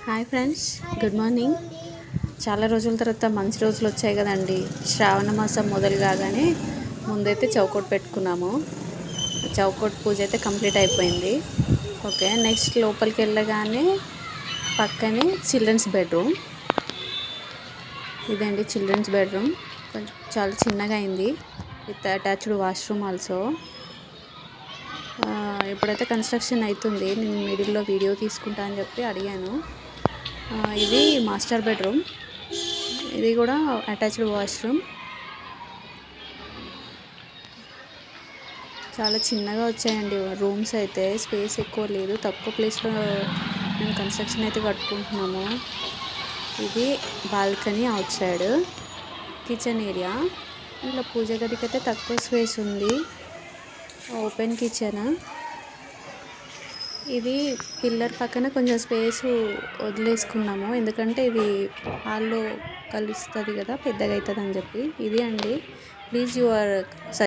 Hi friends, good morning. చాలా రోజుల తర్వాత మంచి రోజులు వచ్చాయి కదండి. శ్రావణ మాసం మొదలు కాగానే ముందైతే చౌకోట్ పెట్టుకున్నాము. చౌకోట్ పూజ అయితే కంప్లీట్ అయిపోయింది. ఓకే, నెక్స్ట్ లోపలికి వెళ్ళగానే పక్కనే చిల్డ్రన్స్ బెడ్రూమ్. ఇదండి చిల్డ్రన్స్ బెడ్రూమ్. కొంచెం చాలా చిన్నగా అయింది, విత్ అటాచ్డ్ వాష్రూమ్ ఆల్సో. ఇప్పుడైతే కన్స్ట్రక్షన్ అవుతుంది. నేను మిడిల్లో వీడియో తీసుకుంటా అని చెప్పి అడిగాను. ఇది మాస్టర్ బెడ్రూమ్. ఇది కూడా అటాచ్డ్ వాష్రూమ్. చాలా చిన్నగా వచ్చాయండి రూమ్స్ అయితే. స్పేస్ ఎక్కువ లేదు, తక్కువ ప్లేస్లో మేము కన్స్ట్రక్షన్ అయితే కట్టుకుంటున్నాము. ఇది balcony, out side kitchen area. ఇలా పూజ గదికి అయితే తక్కువ స్పేస్ ఉంది. Open kitchen. ఇది పిల్లర్ పక్కన కొంచెం స్పేస్ వదిలేసుకున్నాము, ఎందుకంటే ఇది హాల్లో కలుస్తుంది కదా, పెద్దగా అవుతుంది అని చెప్పి. ఇది అండి. Please your